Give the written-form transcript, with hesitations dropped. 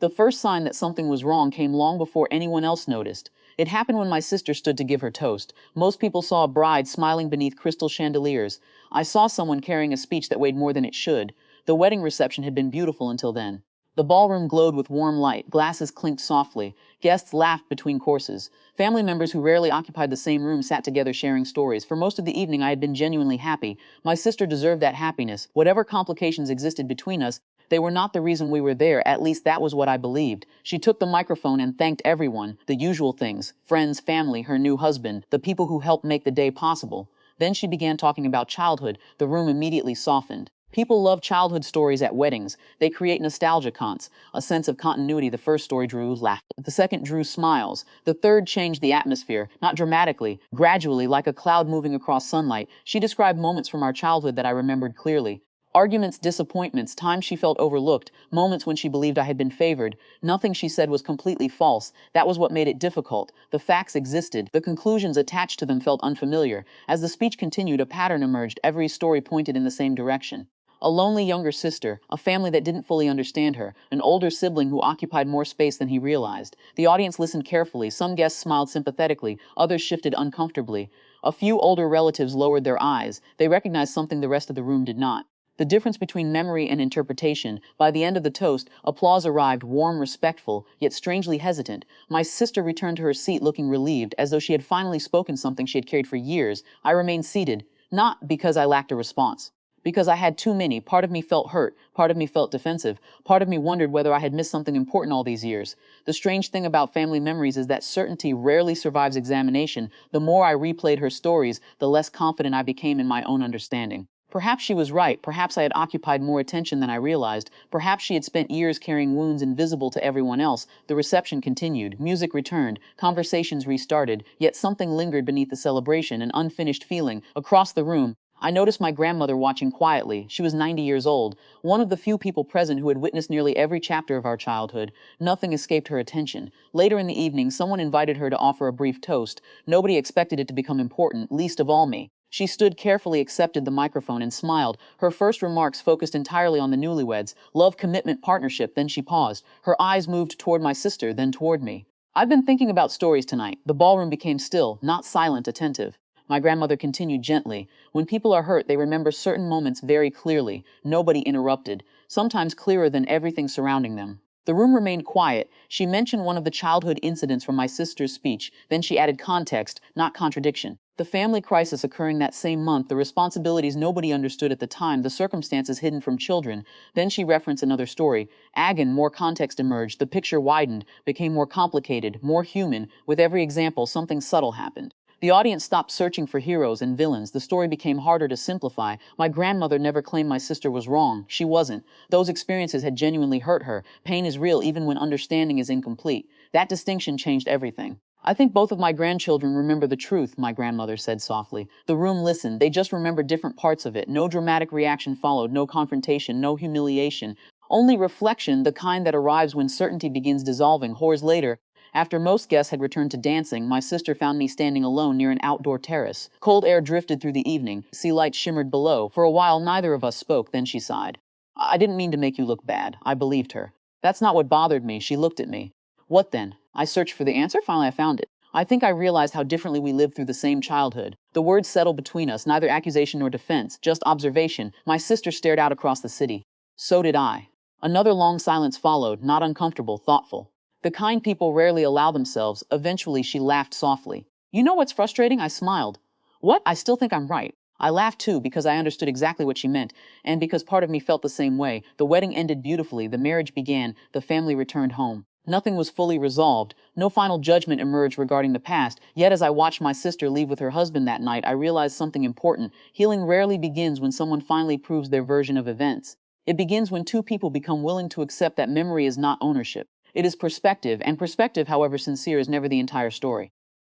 The first sign that something was wrong came long before anyone else noticed. It happened when my sister stood to give her toast. Most people saw a bride smiling beneath crystal chandeliers. I saw someone carrying a speech that weighed more than it should. The wedding reception had been beautiful until then. The ballroom glowed with warm light, glasses clinked softly, guests laughed between courses. Family members who rarely occupied the same room sat together sharing stories. For most of the evening I had been genuinely happy. My sister deserved that happiness. Whatever complications existed between us, they were not the reason we were there, at least that was what I believed. She took the microphone and thanked everyone, the usual things, friends, family, her new husband, the people who helped make the day possible. Then she began talking about childhood. The room immediately softened. People love childhood stories at weddings. They create nostalgia conts, a sense of continuity. The first story drew laughter. The second drew smiles. The third changed the atmosphere, not dramatically, gradually, like a cloud moving across sunlight. She described moments from our childhood that I remembered clearly. Arguments, disappointments, times she felt overlooked, moments when she believed I had been favored. Nothing she said was completely false. That was what made it difficult. The facts existed. The conclusions attached to them felt unfamiliar. As the speech continued, a pattern emerged. Every story pointed in the same direction. A lonely younger sister, a family that didn't fully understand her, an older sibling who occupied more space than he realized. The audience listened carefully. Some guests smiled sympathetically, others shifted uncomfortably. A few older relatives lowered their eyes. They recognized something the rest of the room did not. The difference between memory and interpretation. By the end of the toast, applause arrived, warm, respectful, yet strangely hesitant. My sister returned to her seat looking relieved, as though she had finally spoken something she had carried for years. I remained seated, not because I lacked a response, because I had too many. Part of me felt hurt, part of me felt defensive, part of me wondered whether I had missed something important all these years. The strange thing about family memories is that certainty rarely survives examination. The more I replayed her stories, the less confident I became in my own understanding. Perhaps she was right. Perhaps I had occupied more attention than I realized. Perhaps she had spent years carrying wounds invisible to everyone else. The reception continued. Music returned. Conversations restarted. Yet something lingered beneath the celebration, an unfinished feeling. Across the room, I noticed my grandmother watching quietly. She was 90 years old, one of the few people present who had witnessed nearly every chapter of our childhood. Nothing escaped her attention. Later in the evening, someone invited her to offer a brief toast. Nobody expected it to become important, least of all me. She stood carefully, accepted the microphone, and smiled. Her first remarks focused entirely on the newlyweds, love, commitment, partnership. Then she paused. Her eyes moved toward my sister, then toward me. "I've been thinking about stories tonight." The ballroom became still, not silent, attentive. My grandmother continued gently. "When people are hurt, they remember certain moments very clearly." Nobody interrupted, sometimes clearer than everything surrounding them. The room remained quiet. She mentioned one of the childhood incidents from my sister's speech. Then she added context, not contradiction. The family crisis occurring that same month, the responsibilities nobody understood at the time, the circumstances hidden from children. Then she referenced another story. Again, more context emerged. The picture widened, became more complicated, more human. With every example, something subtle happened. The audience stopped searching for heroes and villains. The story became harder to simplify. My grandmother never claimed my sister was wrong. She wasn't. Those experiences had genuinely hurt her. Pain is real even when understanding is incomplete. That distinction changed everything. "I think both of my grandchildren remember the truth," my grandmother said softly. The room listened. They just remembered different parts of it. No dramatic reaction followed, no confrontation, no humiliation. Only reflection, the kind that arrives when certainty begins dissolving. Hours later, after most guests had returned to dancing, my sister found me standing alone near an outdoor terrace. Cold air drifted through the evening. Sea lights shimmered below. For a while, neither of us spoke. Then she sighed. "I didn't mean to make you look bad." I believed her. "That's not what bothered me." She looked at me. "What then?" I searched for the answer. Finally, I found it. "I think I realized how differently we lived through the same childhood." The words settled between us, neither accusation nor defense, just observation. My sister stared out across the city. So did I. Another long silence followed, not uncomfortable, thoughtful. The kind people rarely allow themselves. Eventually, she laughed softly. "You know what's frustrating?" I smiled. "What?" "I still think I'm right." I laughed too, because I understood exactly what she meant, and because part of me felt the same way. The wedding ended beautifully. The marriage began. The family returned home. Nothing was fully resolved. No final judgment emerged regarding the past. Yet as I watched my sister leave with her husband that night, I realized something important. Healing rarely begins when someone finally proves their version of events. It begins when two people become willing to accept that memory is not ownership. It is perspective, and perspective, however sincere, is never the entire story.